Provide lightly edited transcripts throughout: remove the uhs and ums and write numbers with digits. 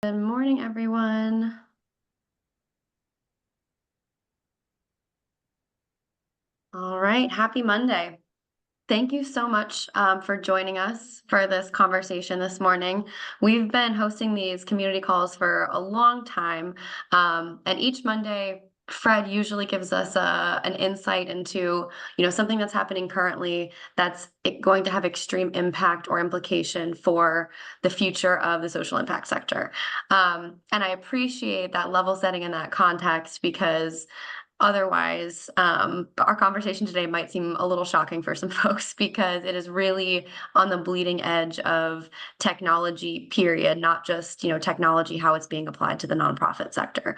Good morning, everyone. All right, happy Monday. Thank you so much for joining us for this conversation this morning. We've been hosting these community calls for a long time, and each Monday, Fred usually gives us an insight into, something that's happening currently that's going to have extreme impact or implication for the future of the social impact sector. And I appreciate that level setting in that context because otherwise, our conversation today might seem a little shocking for some folks because it is really on the bleeding edge of technology, period, not just, technology, how it's being applied to the nonprofit sector.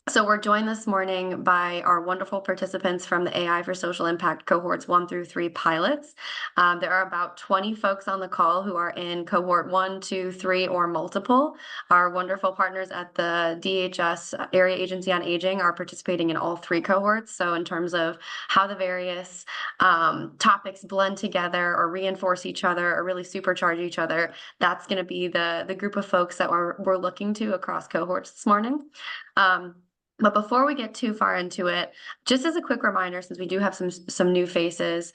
So we're joined this morning by our wonderful participants from the AI for Social Impact Cohorts 1 through 3 pilots. There are about 20 folks on the call who are in cohort 1, 2, 3, or multiple. Our wonderful partners at the DHS Area Agency on Aging are participating in all 3 cohorts. So in terms of how the various topics blend together or reinforce each other or really supercharge each other, that's going to be the group of folks that we're looking to across cohorts this morning. But before we get too far into it, just as a quick reminder, since we do have some new faces,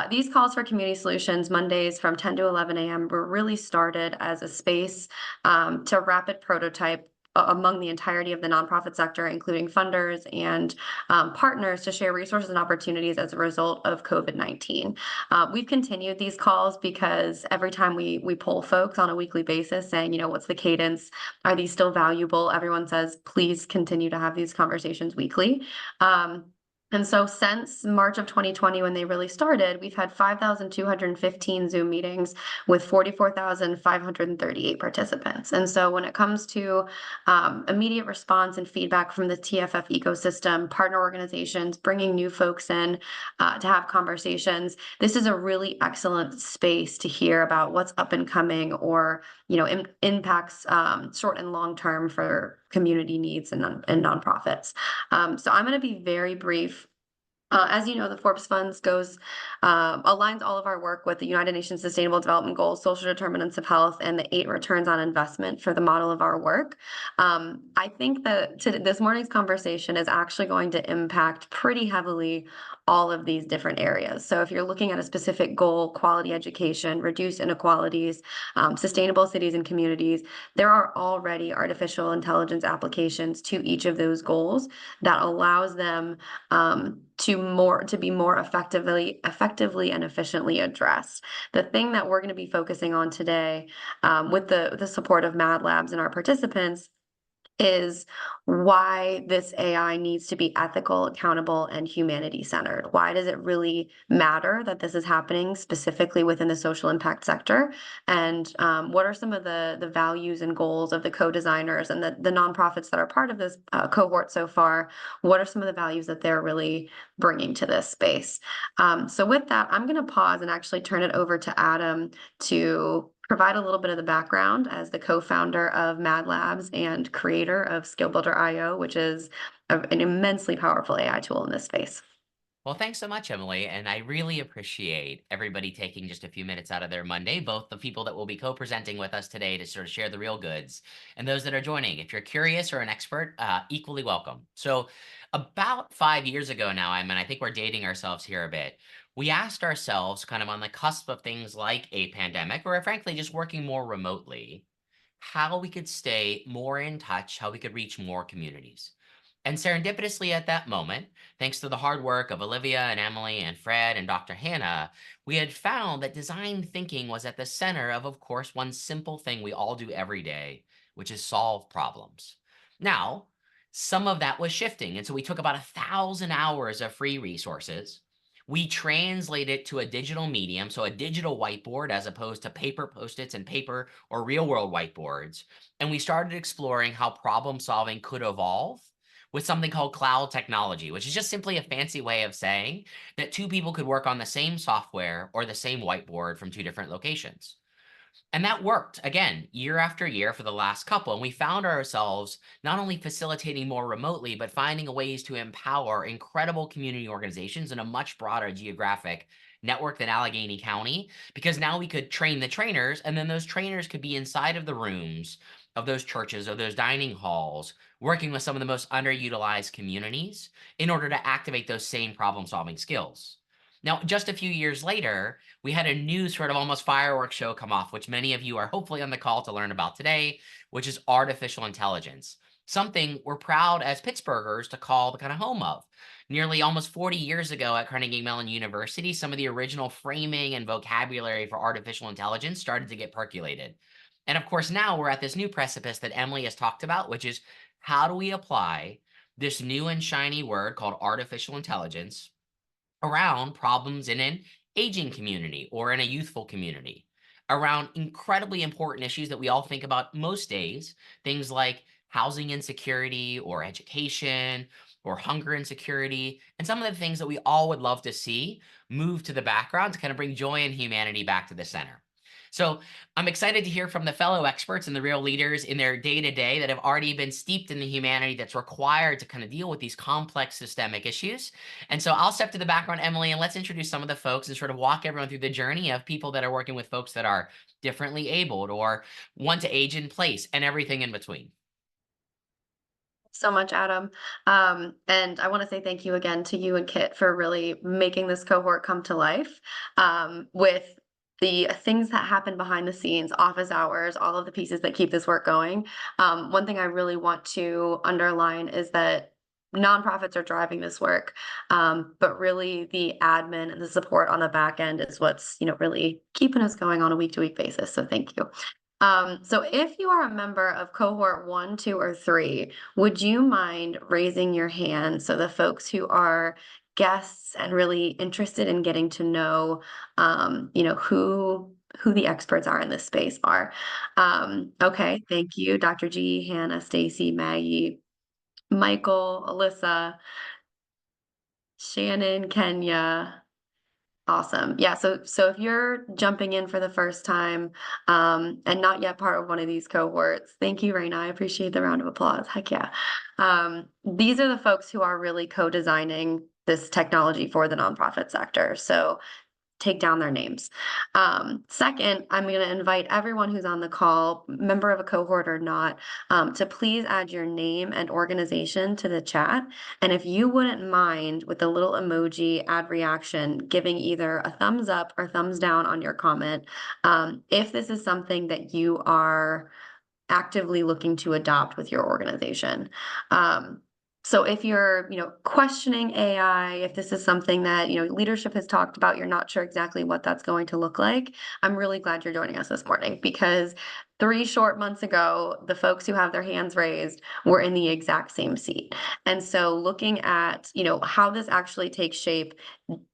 these calls for community solutions Mondays from 10 to 11 a.m. were really started as a space to rapid prototype among the entirety of the nonprofit sector, including funders and partners, to share resources and opportunities as a result of COVID-19. We've continued these calls because every time we poll folks on a weekly basis saying, what's the cadence? Are these still valuable? Everyone says, please continue to have these conversations weekly. And so since March of 2020, when they really started, we've had 5,215 Zoom meetings with 44,538 participants. And so when it comes to immediate response and feedback from the TFF ecosystem, partner organizations, bringing new folks in to have conversations, this is a really excellent space to hear about what's up and coming or impacts short and long term for community needs and nonprofits. So I'm going to be very brief. As you know, the Forbes Funds aligns all of our work with the United Nations Sustainable Development Goals, social determinants of health, and the 8 returns on investment for the model of our work. I think that this morning's conversation is actually going to impact pretty heavily all of these different areas. So if you're looking at a specific goal, quality education, reduce inequalities, sustainable cities and communities, there are already artificial intelligence applications to each of those goals that allows them to be more effectively and efficiently addressed. The thing that we're going to be focusing on today, with the support of Mad Labs and our participants, is why this AI needs to be ethical, accountable, and humanity-centered. Why does it really matter that this is happening specifically within the social impact sector? And what are some of the values and goals of the co-designers and the nonprofits that are part of this cohort so far? What are some of the values that they're really bringing to this space? So with that, I'm going to pause and actually turn it over to Adam to provide a little bit of the background as the co-founder of Mad Labs and creator of Skill Builder IO, which is an immensely powerful AI tool in this space. Well, thanks so much, Emily. And I really appreciate everybody taking just a few minutes out of their Monday, both the people that will be co-presenting with us today to sort of share the real goods and those that are joining. If you're curious or an expert, equally welcome. So about 5 years ago now, I think we're dating ourselves here a bit. We asked ourselves, kind of on the cusp of things like a pandemic, or frankly, just working more remotely, how we could stay more in touch, how we could reach more communities. And serendipitously at that moment, thanks to the hard work of Olivia and Emily and Fred and Dr. Hannah, we had found that design thinking was at the center of course, one simple thing we all do every day, which is solve problems. Now, some of that was shifting. And so we took about 1,000 hours of free resources. We translated it to a digital medium, so a digital whiteboard as opposed to paper post-its and paper or real world whiteboards. And we started exploring how problem solving could evolve with something called cloud technology, which is just simply a fancy way of saying that 2 people could work on the same software or the same whiteboard from 2 different locations. And that worked again, year after year for the last couple. And we found ourselves not only facilitating more remotely, but finding ways to empower incredible community organizations in a much broader geographic network than Allegheny County, because now we could train the trainers and then those trainers could be inside of the rooms of those churches, of those dining halls, working with some of the most underutilized communities in order to activate those same problem solving skills. Now, just a few years later, we had a new sort of almost fireworks show come off, which many of you are hopefully on the call to learn about today, which is artificial intelligence. Something we're proud as Pittsburghers to call the kind of home of. Nearly almost 40 years ago at Carnegie Mellon University, some of the original framing and vocabulary for artificial intelligence started to get percolated. And of course, now we're at this new precipice that Emily has talked about, which is how do we apply this new and shiny word called artificial intelligence around problems in an aging community or in a youthful community, around incredibly important issues that we all think about most days, things like housing insecurity or education or hunger insecurity, and some of the things that we all would love to see move to the background to kind of bring joy and humanity back to the center. So I'm excited to hear from the fellow experts and the real leaders in their day to day that have already been steeped in the humanity that's required to kind of deal with these complex systemic issues. And so I'll step to the background, Emily, and let's introduce some of the folks and sort of walk everyone through the journey of people that are working with folks that are differently abled or want to age in place and everything in between. So much, Adam. And I want to say thank you again to you and Kit for really making this cohort come to life with the things that happen behind the scenes, office hours, all of the pieces that keep this work going. One thing I really want to underline is that nonprofits are driving this work, but really the admin and the support on the back end is what's really keeping us going on a week-to-week basis. So thank you. So if you are a member of cohort 1, 2, or 3, would you mind raising your hand so the folks who are guests and really interested in getting to know, who the experts are in this space are? Okay, thank you, Dr. G, Hannah, Stacy, Maggie, Michael, Alyssa, Shannon, Kenya. Awesome. Yeah, so if you're jumping in for the first time, and not yet part of one of these cohorts, thank you, Raina. I appreciate the round of applause. Heck yeah. These are the folks who are really co-designing this technology for the nonprofit sector. So take down their names. Second, I'm going to invite everyone who's on the call, member of a cohort or not, to please add your name and organization to the chat. And if you wouldn't mind, with the little emoji add reaction, giving either a thumbs up or thumbs down on your comment, if this is something that you are actively looking to adopt with your organization. So if you're, questioning AI, if this is something that, leadership has talked about, you're not sure exactly what that's going to look like, I'm really glad you're joining us this morning, because 3 short months ago, the folks who have their hands raised were in the exact same seat. And so looking at, how this actually takes shape,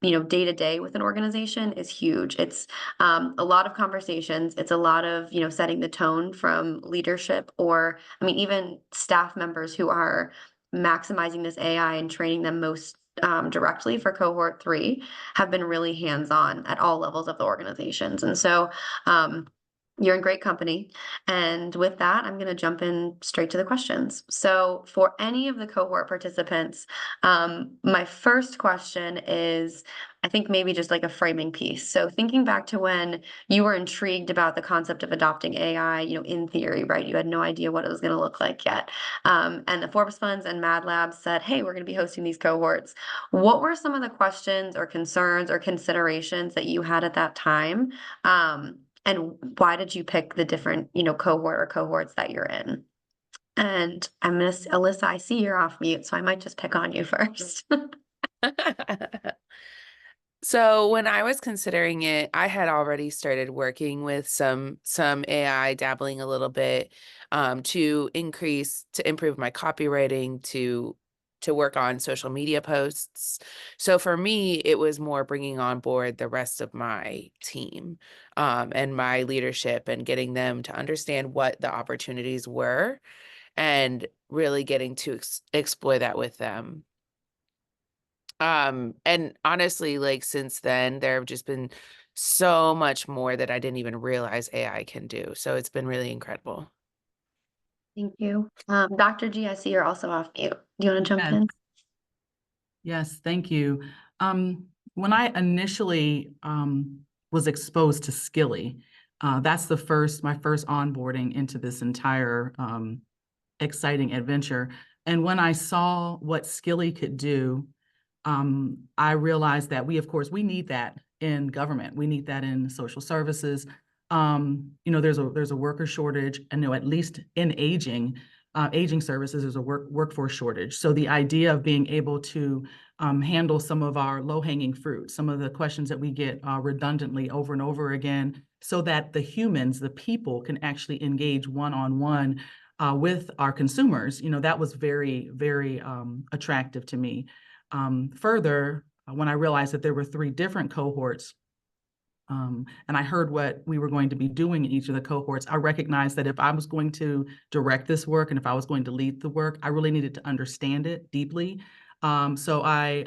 day to day with an organization is huge. It's a lot of conversations. It's a lot of, setting the tone from leadership, or, even staff members who are maximizing this AI and training them most directly for cohort 3 have been really hands-on at all levels of the organizations. And so you're in great company. And with that, I'm going to jump in straight to the questions. So for any of the cohort participants, my first question is, I think maybe just like a framing piece. So thinking back to when you were intrigued about the concept of adopting AI, in theory, right? You had no idea what it was going to look like yet. And the Forbes Funds and Mad Labs said, hey, we're going to be hosting these cohorts. What were some of the questions or concerns or considerations that you had at that time? And why did you pick the different, cohort or cohorts that you're in? And Alyssa, I see you're off mute, so I might just pick on you first. So when I was considering it, I had already started working with some AI, dabbling a little bit, to improve my copywriting, to work on social media posts. So for me, it was more bringing on board the rest of my team, and my leadership, and getting them to understand what the opportunities were, and really getting to explore that with them. And honestly, like, since then, there have just been so much more that I didn't even realize AI can do. So it's been really incredible. Thank you. Dr. G, I see you're also off mute. Do you want to jump Yes, in? yes, thank you. When I initially was exposed to Skilly, That's my first onboarding into this entire exciting adventure. And when I saw what Skilly could do, I realized that of course, we need that in government. We need that in social services. There's a worker shortage, and at least in aging services, there's a workforce shortage. So the idea of being able to handle some of our low-hanging fruit, some of the questions that we get redundantly over and over again, so that the humans, the people, can actually engage one-on-one with our consumers, that was very, very attractive to me. Further, when I realized that there were 3 different cohorts, and I heard what we were going to be doing in each of the cohorts, I recognized that if I was going to direct this work and if I was going to lead the work, I really needed to understand it deeply. So I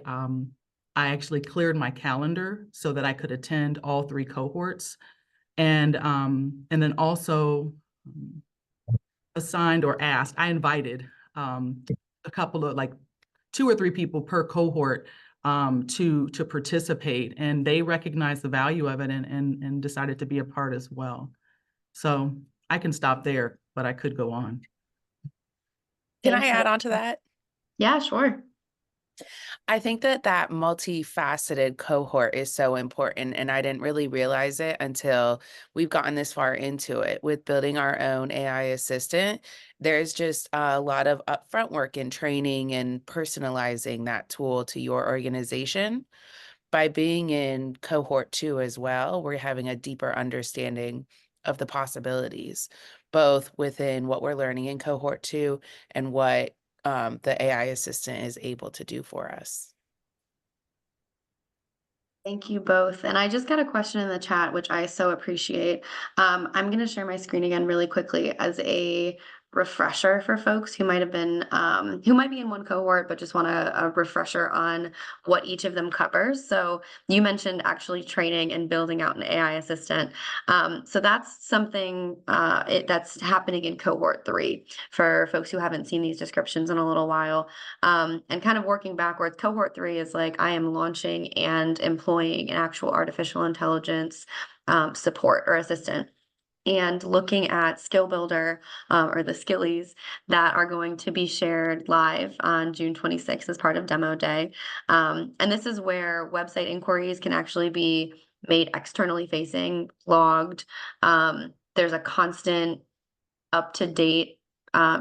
actually cleared my calendar so that I could attend all 3 cohorts, and then also assigned or asked, I invited a couple of 2 or 3 people per cohort to participate, and they recognized the value of it and decided to be a part as well. So I can stop there, but I could go on. Can Thanks, I add Ed. on to that? Yeah, sure. I think that multifaceted cohort is so important, and I didn't really realize it until we've gotten this far into it. With building our own AI assistant, there's just a lot of upfront work and training and personalizing that tool to your organization. By being in cohort 2 as well, we're having a deeper understanding of the possibilities, both within what we're learning in cohort 2 and what the AI assistant is able to do for us. Thank you both. And I just got a question in the chat, which I so appreciate. I'm going to share my screen again really quickly as a refresher for folks who might have been, who might be in one cohort, but just want a refresher on what each of them covers. So you mentioned actually training and building out an AI assistant. So that's something that's happening in cohort 3 for folks who haven't seen these descriptions in a little while. And kind of working backwards, cohort 3 is like, I am launching and employing an actual artificial intelligence support or assistant, and looking at Skill Builder or the Skillies that are going to be shared live on June 26th as part of Demo Day. And this is where website inquiries can actually be made externally facing, logged. There's a constant up-to-date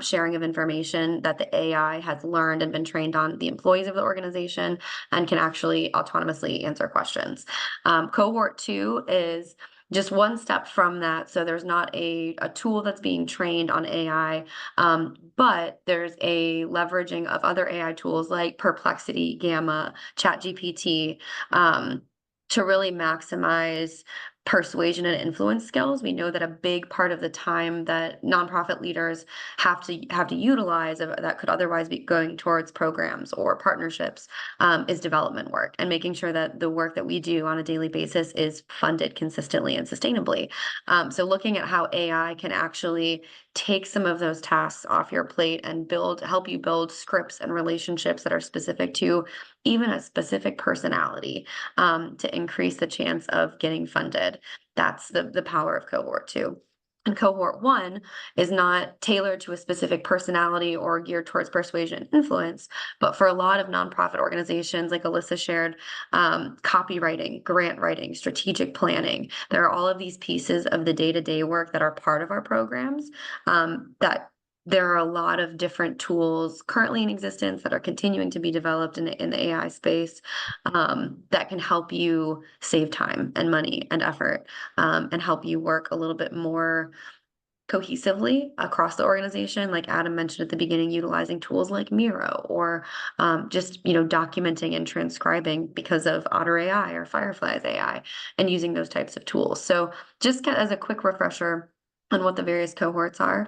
sharing of information that the AI has learned and been trained on the employees of the organization, and can actually autonomously answer questions. Cohort 2 is just one step from that. So there's not a tool that's being trained on AI, but there's a leveraging of other AI tools like Perplexity, Gamma, ChatGPT, to really maximize persuasion and influence skills. We know that a big part of the time that nonprofit leaders have to utilize that could otherwise be going towards programs or partnerships is development work, and making sure that the work that we do on a daily basis is funded consistently and sustainably. So looking at how AI can actually take some of those tasks off your plate and help you build scripts and relationships that are specific to even a specific personality, to increase the chance of getting funded. That's the power of cohort 2. And cohort 1 is not tailored to a specific personality or geared towards persuasion and influence, but for a lot of nonprofit organizations, like Alyssa shared, copywriting, grant writing, strategic planning. There are all of these pieces of the day-to-day work that are part of our programs, that there are a lot of different tools currently in existence that are continuing to be developed in the AI space, that can help you save time and money and effort, and help you work a little bit more cohesively across the organization. Like Adam mentioned at the beginning, utilizing tools like Miro, or just documenting and transcribing because of Otter AI or Firefly's AI, and using those types of tools. So just as a quick refresher on what the various cohorts are,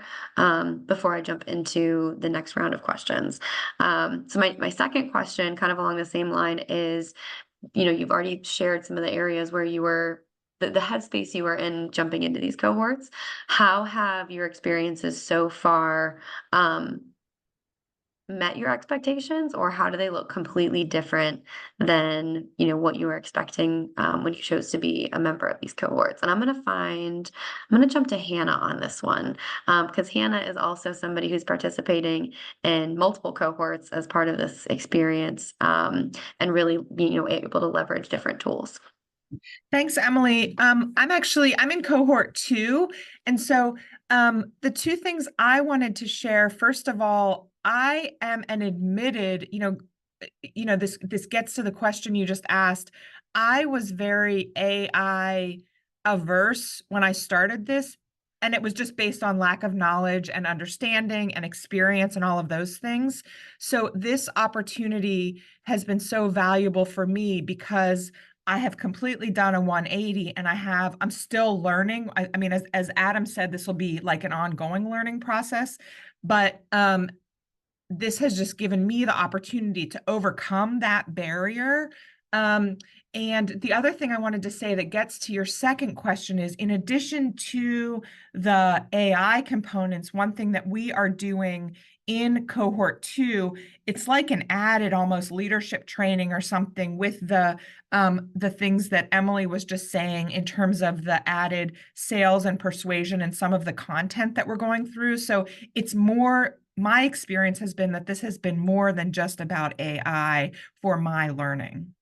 before I jump into the next round of questions. So my second question, kind of along the same line, is, you've already shared some of the areas where you were, the headspace you were in jumping into these cohorts. How have your experiences so far met your expectations, or how do they look completely different than, you know, what you were expecting when you chose to be a member of these cohorts? And I'm gonna jump to Hannah on this one, because Hannah is also somebody who's participating in multiple cohorts as part of this experience, and really being, you know, able to leverage different tools. Thanks, Emily. I'm in cohort 2. And so the two things I wanted to share, first of all, I am an admitted, this gets to the question you just asked. I was very AI averse when I started this, and it was just based on lack of knowledge and understanding and experience and all of those things. So this opportunity has been so valuable for me because I have completely done a 180, and I'm still learning. I mean, as Adam said, this will be like an ongoing learning process, but this has just given me the opportunity to overcome that barrier. And the other thing I wanted to say that gets to your second question is, in addition to the AI components, one thing that we are doing in cohort 2, it's like an added almost leadership training or something with the things that Emily was just saying in terms of the added sales and persuasion and some of the content that we're going through. So it's more, my experience has been that this has been more than just about AI for my learning.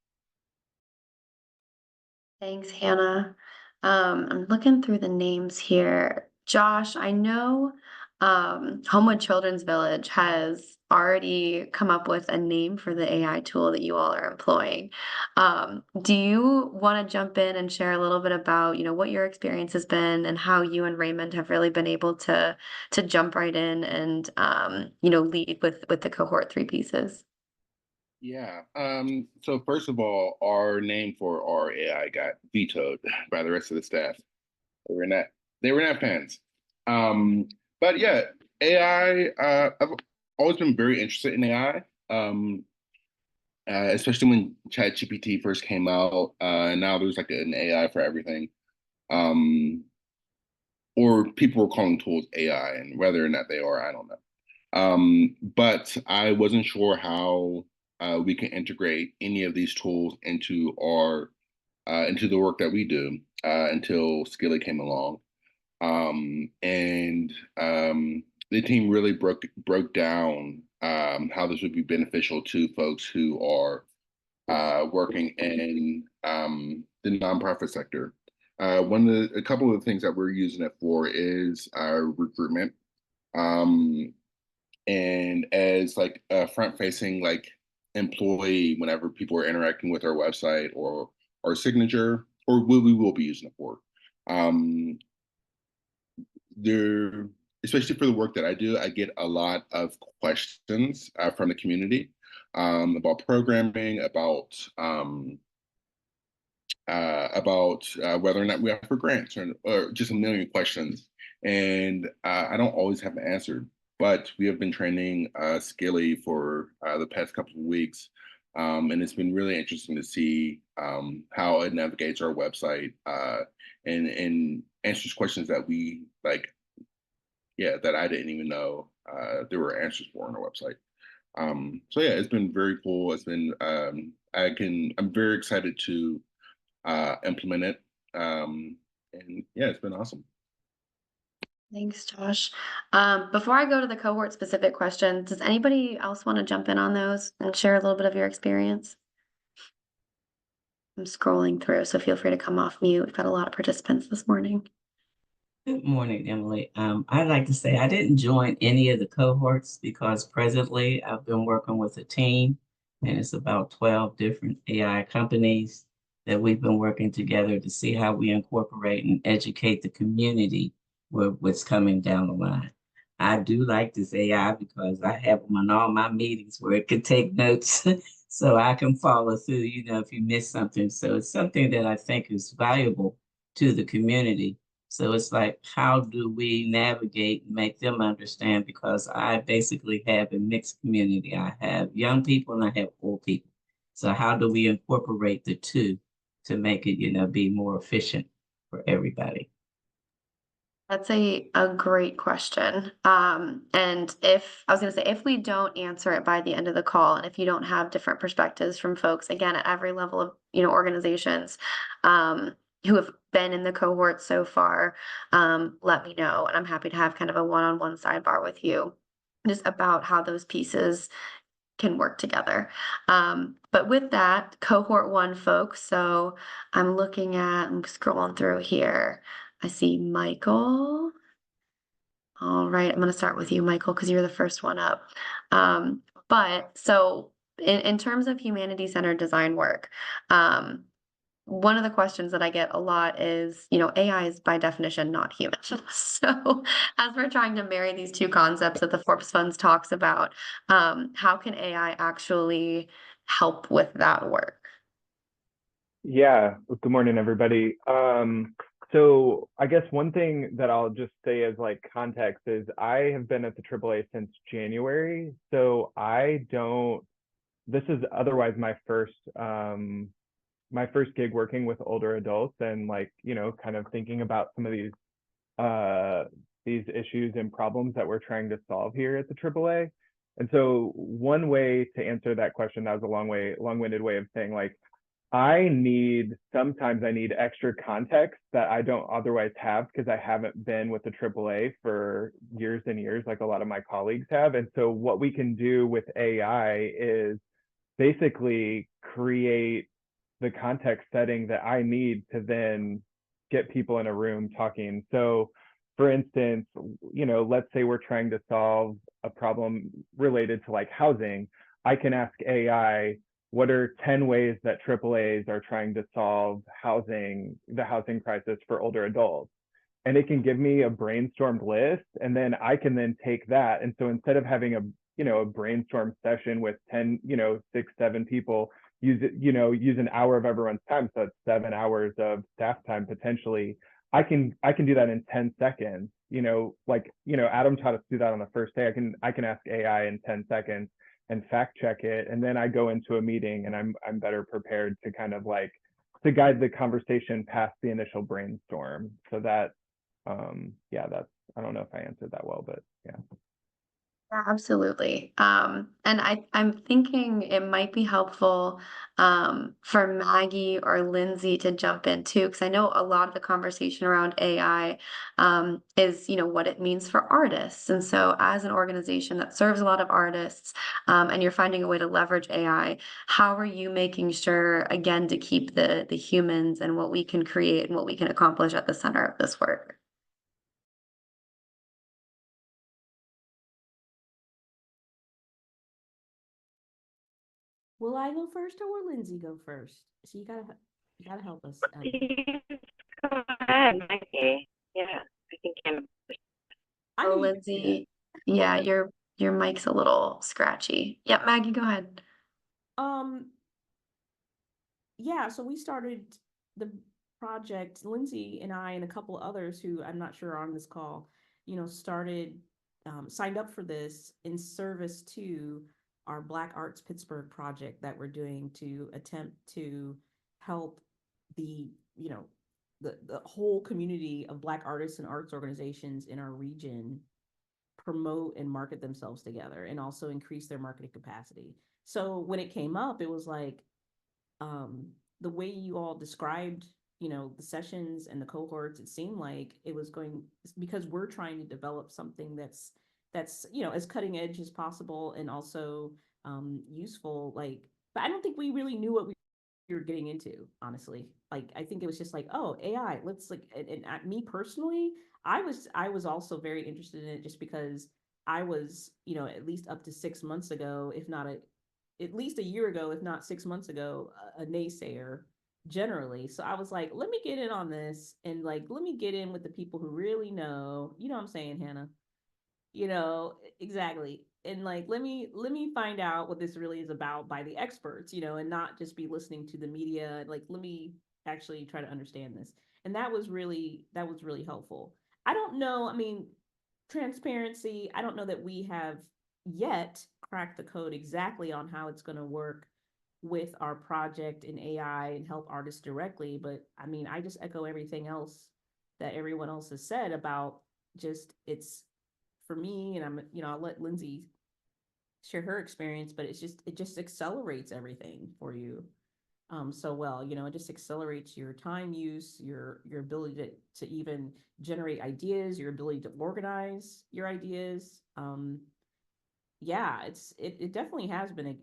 Thanks, Hannah. I'm looking through the names here. Josh, I know Homewood Children's Village has already come up with a name for the AI tool that you all are employing. Do you want to jump in and share a little bit about, you know, what your experience has been and how you and Raymond have really been able to jump right in and you know, lead with the cohort 3 pieces? Yeah. So first of all, our name for our AI got vetoed by the rest of the staff. They were not fans. But yeah, AI. I've always been very interested in AI. Especially when ChatGPT first came out, and now there's like an AI for everything. Or people were calling tools AI, and whether or not they are, I don't know. But I wasn't sure how we can integrate any of these tools into into the work that we do until Skilly came along, and the team really broke down how this would be beneficial to folks who are working in the nonprofit sector. A couple of the things that we're using it for is recruitment. And as like a front-facing like employee, whenever people are interacting with our website or our signature, or we will be using it for. There, especially for the work that I do, I get a lot of questions from the community about programming, about whether or not we offer grants, or just a million questions, and I don't always have the answer. But we have been training Skilly for the past couple of weeks, and it's been really interesting to see how it navigates our website and answers questions that we like, that I didn't even know there were answers for on our website. So yeah, it's been very cool. It's been I'm very excited to implement it, and yeah, it's been awesome. Thanks, Josh. Before I go to the cohort specific questions, does anybody else want to jump in on those and share a little bit of your experience? I'm scrolling through, so feel free to come off mute. We've got a lot of participants this morning. Good morning, Emily. I'd like to say I didn't join any of the cohorts because presently I've been working with a team, and it's about 12 different AI companies that we've been working together to see how we incorporate and educate the community with what's coming down the line. I do like this AI because I have them in all my meetings where it could take notes so I can follow through, if you miss something. So it's something that I think is valuable to the community. So it's like, how do we navigate and make them understand? Because I basically have a mixed community. I have young people and I have old people. So how do we incorporate the two to make it, be more efficient for everybody? That's a great question. And if I was going to say, if we don't answer it by the end of the call, and if you don't have different perspectives from folks, again, at every level of, organizations, who have been in the cohort so far, let me know. And I'm happy to have kind of a one-on-one sidebar with you just about how those pieces can work together. But with that, cohort 1 folks, so I'm scrolling through here. I see Michael. All right, I'm going to start with you, Michael, because you're the first one up. But so in terms of humanity-centered design work, one of the questions that I get a lot is, AI is by definition not human. So as we're trying to marry these two concepts that the Forbes Funds talks about, how can AI actually help with that work? Yeah, good morning, everybody. So I guess one thing that I'll just say as like context is I have been at the AAA since January. So this is otherwise my first gig working with older adults and like, kind of thinking about some of these issues and problems that we're trying to solve here at the AAA. And so one way to answer that question, that was a long-winded way of saying like, sometimes I need extra context that I don't otherwise have because I haven't been with the AAA for years and years like a lot of my colleagues have. And so what we can do with AI is basically create the context setting that I need to then get people in a room talking. So for instance, let's say we're trying to solve a problem related to like housing. I can ask AI, what are 10 ways that AAAs are trying to solve the housing crisis for older adults? And it can give me a brainstormed list, and then I can then take that. And so instead of having a brainstorm session with 10, 6, 7 people, use an hour of everyone's time. So it's 7 hours of staff time potentially. I can do that in 10 seconds. Adam taught us to do that on the first day. I can ask AI in 10 seconds and fact check it, and then I go into a meeting and I'm better prepared to kind of like to guide the conversation past the initial brainstorm. So that that's, I don't know if I answered that well, but yeah. Yeah, absolutely. And I'm thinking it might be helpful for Maggie or Lindsay to jump in too, because I know a lot of the conversation around AI is, what it means for artists. And so as an organization that serves a lot of artists, and you're finding a way to leverage AI, how are you making sure, again, to keep the humans and what we can create and what we can accomplish at the center of this work? Will I go first or will Lindsay go first? So you gotta help us. Please go ahead, Maggie. Yeah, I think Oh, Lindsay, yeah, your mic's a little scratchy. Yep, Maggie, go ahead. Yeah, so we started the project, Lindsay and I and a couple others who I'm not sure are on this call, signed up for this in service to our Black Arts Pittsburgh project that we're doing to attempt to help the whole community of Black artists and arts organizations in our region promote and market themselves together and also increase their marketing capacity. So when it came up, it was like the way you all described, the sessions and the cohorts, it seemed like it was because we're trying to develop something that's as cutting edge as possible and also useful. But I don't think we really knew what we were getting into, honestly. I think it was just like, oh, AI, let's and me personally, I was also very interested in it just because I was, at least up to 6 months ago, if not at least a year ago, if not 6 months ago, a naysayer generally. So I was like, let me get in on this and let me get in with the people who really know, what I'm saying, Hannah, exactly. And let me find out what this really is about by the experts, and not just be listening to the media. Let me actually try to understand this. And that was really helpful. I don't know. I mean, transparency. I don't know that we have yet cracked the code exactly on how it's going to work with our project in AI and help artists directly. But I mean, I just echo everything else that everyone else has said about just it's for me, and I'm, I'll let Lindsay share her experience, but it just accelerates everything for you so well. It just accelerates your time use, your ability to even generate ideas, your ability to organize your ideas. Yeah, it definitely has been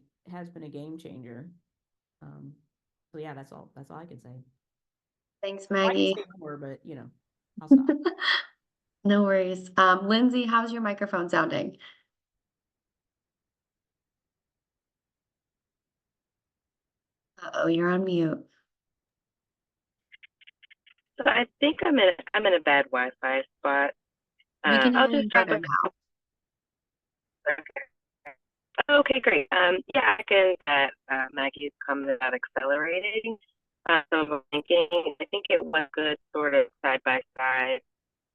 a game changer. So yeah, that's all I can say. Thanks, I can Maggie. say more, but I'll stop. No worries. Lindsay, how's your microphone sounding? Uh-oh, you're on mute. So I think I'm in a bad Wi-Fi spot. We can I'll hear you just drop better a now. Okay, great. Yeah, I can that Maggie's comment about accelerating some of our thinking. I think it was good sort of side by side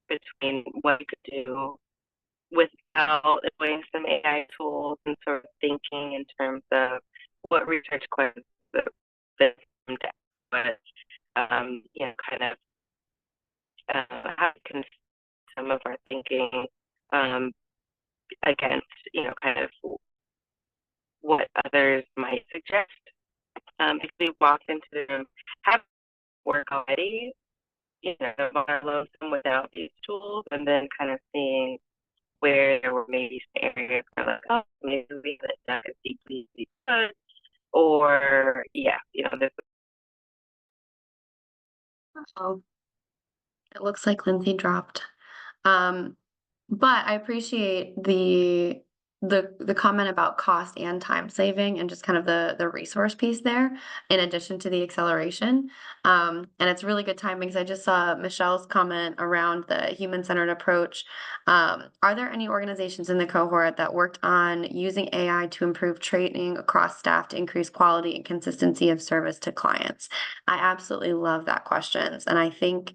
between what you could do without employing some AI tools and sort of thinking in terms of what research questions that but kind of how can some of our thinking um, against, kind of what others might suggest. If we walk into the room, have work already, alone them without these tools, and then kind of seeing where there were maybe some areas where like, oh, maybe we let that as deeply as we could, or there's Oh, it looks like Lindsay dropped. But I appreciate the comment about cost and time saving and just kind of the resource piece there, in addition to the acceleration. And it's really good timing because I just saw Michelle's comment around the human-centered approach. Are there any organizations in the cohort that worked on using AI to improve training across staff to increase quality and consistency of service to clients? I absolutely love that questions. And I think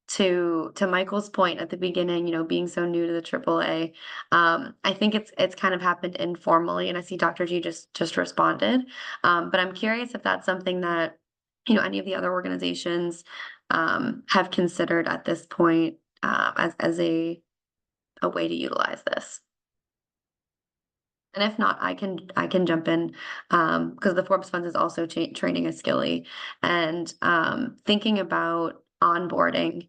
to Michael's point at the beginning, being so new to the AAA, I think it's kind of happened informally, and I see Dr. G just responded. But I'm curious if that's something that any of the other organizations have considered at this point as a way to utilize this. And if not, I can jump in because the Forbes Funds is also training a skilly and thinking about onboarding.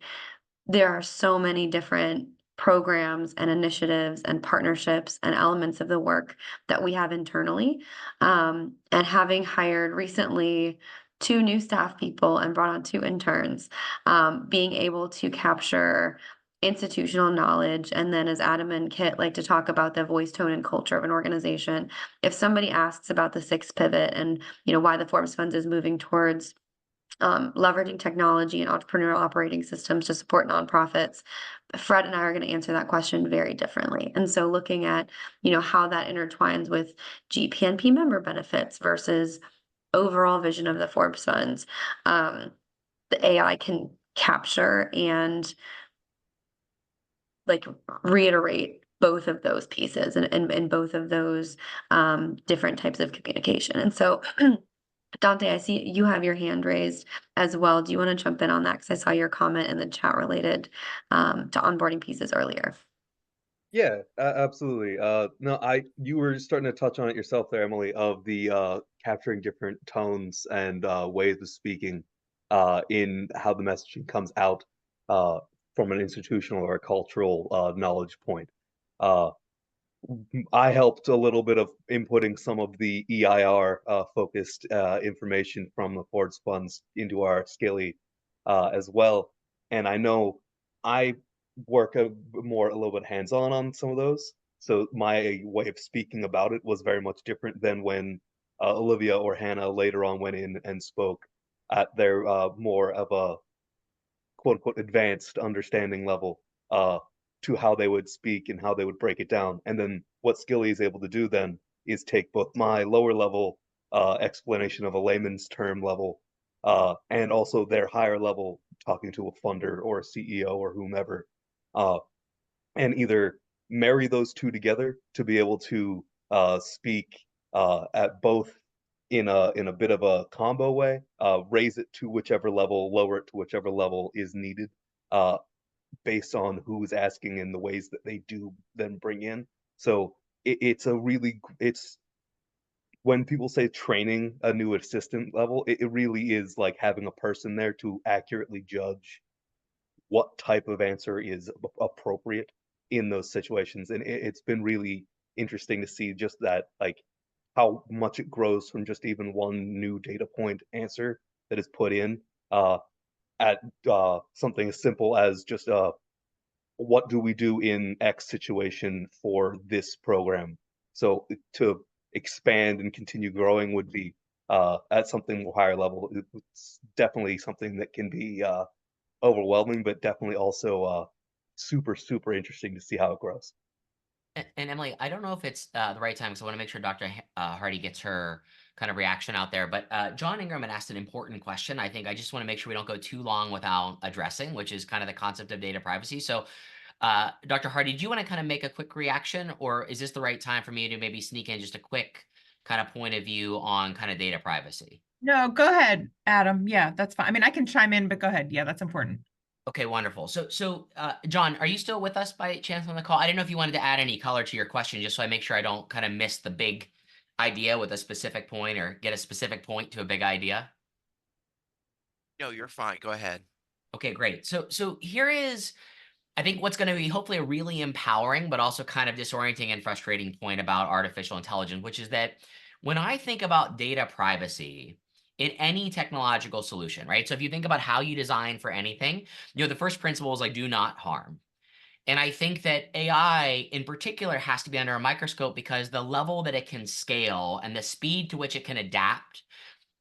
There are so many different programs and initiatives and partnerships and elements of the work that we have internally. And having hired recently 2 new staff people and brought on 2 interns, being able to capture institutional knowledge, and then as Adam and Kit like to talk about the voice, tone, and culture of an organization. If somebody asks about the 6th pivot and why the Forbes Funds is moving towards leveraging technology and entrepreneurial operating systems to support nonprofits, Fred and I are going to answer that question very differently. And so looking at, how that intertwines with GPNP member benefits versus overall vision of the Forbes Funds, the AI can capture and like reiterate both of those pieces and both of those different types of communication. And so Dante, I see you have your hand raised as well. Do you want to jump in on that? Because I saw your comment in the chat related to onboarding pieces earlier. Yeah, absolutely. No, you were starting to touch on it yourself there, Emily, of the capturing different tones and ways of speaking in how the messaging comes out from an institutional or a cultural knowledge point. I helped a little bit of inputting some of the EIR focused information from the Forbes Funds into our Skilly as well. And I know I work a little bit hands-on on some of those. So my way of speaking about it was very much different than when Olivia or Hannah later on went in and spoke at their more of a quote unquote advanced understanding level to how they would speak and how they would break it down. And then what Skilly is able to do then is take both my lower level explanation of a layman's term level and also their higher level talking to a funder or a CEO or whomever, and either marry those two together to be able to speak at both in a bit of a combo way, raise it to whichever level, lower it to whichever level is needed uh, based on who's asking and the ways that they do then bring in. So it's when people say training a new assistant level, it really is like having a person there to accurately judge what type of answer is appropriate in those situations. And it's been really interesting to see just that, like how much it grows from just even one new data point answer that is put in uh, at something as simple as just what do we do in X situation for this program? So to expand and continue growing would be at something more higher level. It's definitely something that can be overwhelming, but definitely also super, super interesting to see how it grows. And Emily, I don't know if it's the right time because I want to make sure Dr. Hardy gets her kind of reaction out there. But John Ingram had asked an important question. I think I just want to make sure we don't go too long without addressing, which is kind of the concept of data privacy. So, Dr. Hardy, do you want to kind of make a quick reaction, or is this the right time for me to maybe sneak in just a quick kind of point of view on kind of data privacy? No, go ahead, Adam. Yeah, that's fine. I mean, I can chime in, but go ahead. Yeah, that's important. Okay, wonderful. So, John, are you still with us by chance on the call? I didn't know if you wanted to add any color to your question, just so I make sure I don't kind of miss the big idea with a specific point or get a specific point to a big idea. No, you're fine. Go ahead. Okay, great. So here is, I think, what's going to be hopefully a really empowering, but also kind of disorienting and frustrating point about artificial intelligence, which is that when I think about data privacy in any technological solution, right? So if you think about how you design for anything, the first principle is like do not harm. And I think that AI in particular has to be under a microscope because the level that it can scale and the speed to which it can adapt.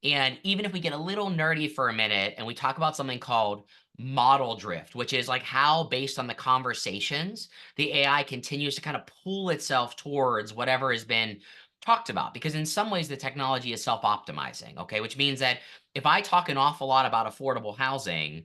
And even if we get a little nerdy for a minute and we talk about something called model drift, which is like how, based on the conversations, the AI continues to kind of pull itself towards whatever has been talked about. Because in some ways, the technology is self-optimizing, okay? Which means that if I talk an awful lot about affordable housing,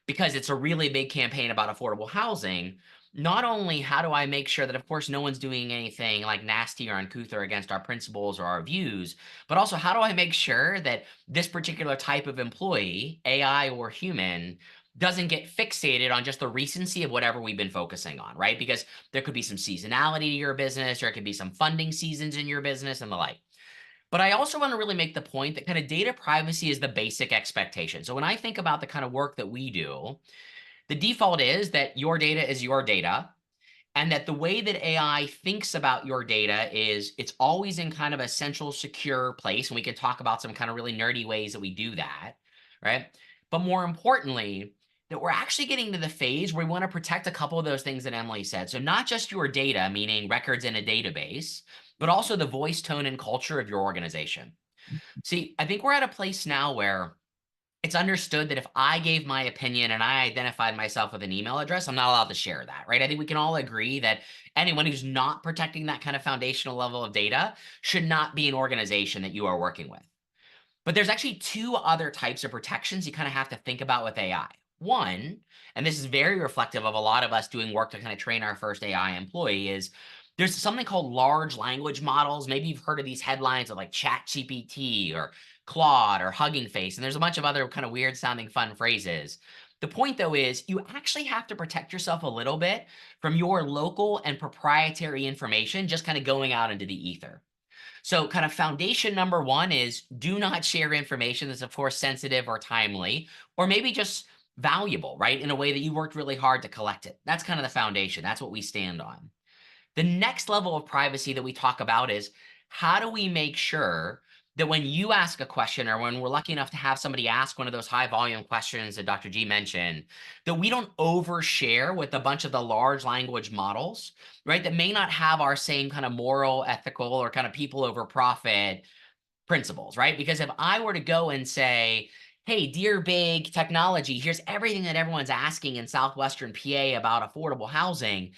because it's a really big campaign about affordable housing, not only how do I make sure that, of course, no one's doing anything like nasty or uncouth or against our principles or our views, but also how do I make sure that this particular type of employee, AI or human, doesn't get fixated on just the recency of whatever we've been focusing on, right? Because there could be some seasonality to your business, or it could be some funding seasons in your business and the like. But I also want to really make the point that kind of data privacy is the basic expectation. So when I think about the kind of work that we do, the default is that your data is your data, and that the way that AI thinks about your data is it's always in kind of a central, secure place. And we can talk about some kind of really nerdy ways that we do that, right? But more importantly, that we're actually getting to the phase where we want to protect a couple of those things that Emily said. So not just your data, meaning records in a database, but also the voice, tone, and culture of your organization. See, I think we're at a place now where it's understood that if I gave my opinion and I identified myself with an email address, I'm not allowed to share that, right? I think we can all agree that anyone who's not protecting that kind of foundational level of data should not be an organization that you are working with. But there's actually two other types of protections you kind of have to think about with AI. One, and this is very reflective of a lot of us doing work to kind of train our first AI employee, is there's something called large language models. Maybe you've heard of these headlines of like ChatGPT or Claude or Hugging Face, and there's a bunch of other kind of weird sounding fun phrases. The point, though, is you actually have to protect yourself a little bit from your local and proprietary information just kind of going out into the ether. So kind of foundation number one is do not share information that's, of course, sensitive or timely, or maybe just valuable, right? In a way that you worked really hard to collect it. That's kind of the foundation. That's what we stand on. The next level of privacy that we talk about is how do we make sure that when you ask a question, or when we're lucky enough to have somebody ask one of those high volume questions that Dr. G mentioned, that we don't overshare with a bunch of the large language models, right? That may not have our same kind of moral, ethical, or kind of people over profit principles, right? Because if I were to go and say, hey, dear big technology, here's everything that everyone's asking in Southwestern PA about affordable housing,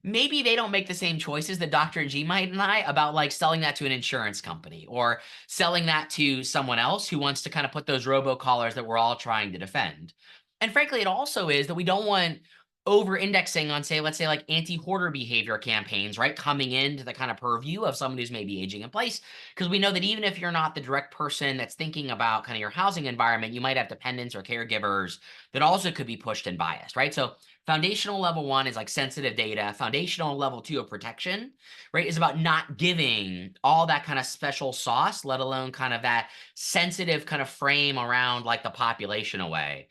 maybe they don't make the same choices that Dr. G might and I about like selling that to an insurance company or selling that to someone else who wants to kind of put those robocallers that we're all trying to defend. And frankly, it also is that we don't want over-indexing on, say, let's say like anti-hoarder behavior campaigns, right? Coming into the kind of purview of someone who's maybe aging in place. Because we know that even if you're not the direct person that's thinking about kind of your housing environment, you might have dependents or caregivers that also could be pushed and biased, right? So foundational level 1 is like sensitive data. Foundational level 2 of protection, right, is about not giving all that kind of special sauce, let alone kind of that sensitive kind of frame around like the population away.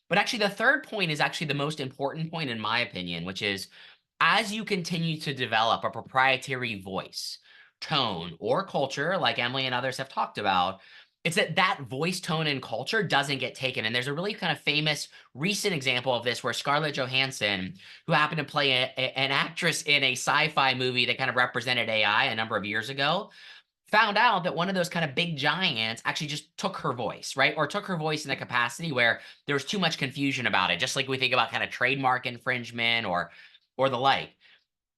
But actually, the third point is actually the most important point, in my opinion, which is as you continue to develop a proprietary voice, tone, or culture, like Emily and others have talked about, it's that that voice, tone, and culture doesn't get taken. And there's a really kind of famous recent example of this where Scarlett Johansson, who happened to play an actress in a sci-fi movie that kind of represented AI a number of years ago, found out that one of those kind of big giants actually just took her voice, right? Or took her voice in a capacity where there was too much confusion about it, just like we think about kind of trademark infringement or the like.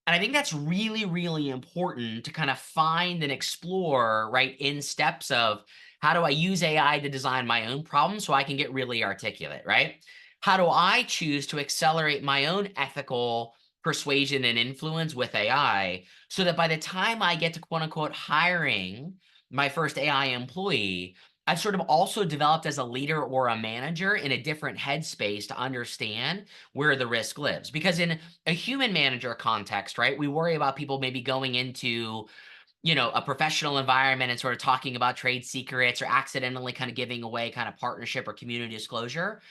And I think that's really, really important to kind of find and explore, right, in steps of how do I use AI to design my own problems so I can get really articulate, right? How do I choose to accelerate my own ethical persuasion and influence with AI so that by the time I get to quote unquote hiring my first AI employee, I've sort of also developed as a leader or a manager in a different headspace to understand where the risk lives. Because in a human manager context, right, we worry about people maybe going into, you know, a professional environment and sort of talking about trade secrets or accidentally kind of giving away kind of partnership or community disclosure.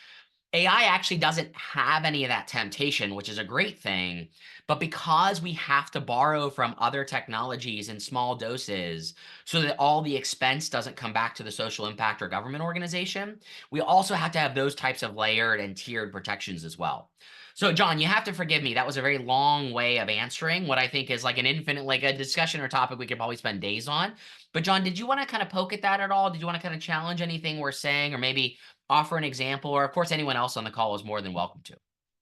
AI actually doesn't have any of that temptation, which is a great thing. But because we have to borrow from other technologies in small doses so that all the expense doesn't come back to the social impact or government organization, we also have to have those types of layered and tiered protections as well. So, John, you have to forgive me. That was a very long way of answering what I think is like an infinite, like a discussion or topic we could probably spend days on. But, John, did you want to kind of poke at that at all? Did you want to kind of challenge anything we're saying, or maybe offer an example, or of course anyone else on the call is more than welcome to.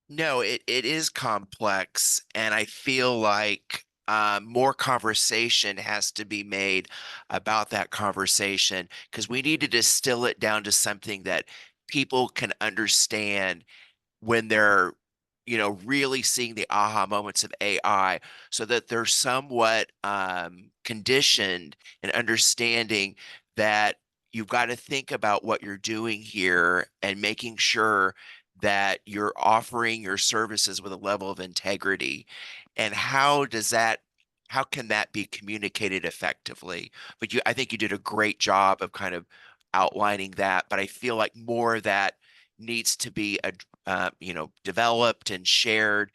No, it is complex, and I feel like more conversation has to be made about that conversation because we need to distill it down to something that people can understand when they're, really seeing the aha moments of AI, so that they're somewhat conditioned and understanding that you've got to think about what you're doing here and making sure that you're offering your services with a level of integrity. And how can that be communicated effectively? But I think you did a great job of kind of outlining that, but I feel like more of that needs to be developed and shared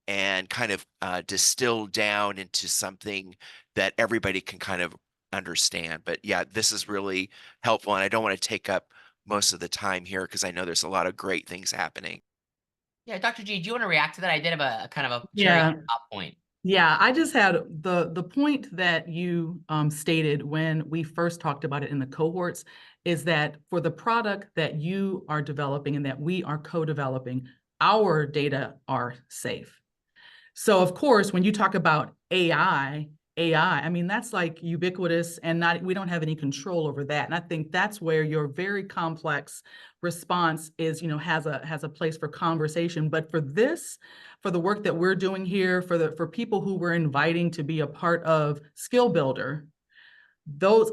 and kind of distilled down into something that everybody can kind of understand. But yeah, this is really helpful, and I don't want to take up most of the time here because I know there's a lot of great things happening. Yeah, Dr. G, do you want to react to that? I did have a kind of a Yeah. top point. Yeah, I just had the point that you stated when we first talked about it in the cohorts is that for the product that you are developing and that we are co-developing, our data are safe. So of course, when you talk about AI, I mean, that's like ubiquitous and we don't have any control over that. And I think that's where your very complex response is, has a place for conversation. But for the work that we're doing here, for people who we're inviting to be a part of Skill Builder,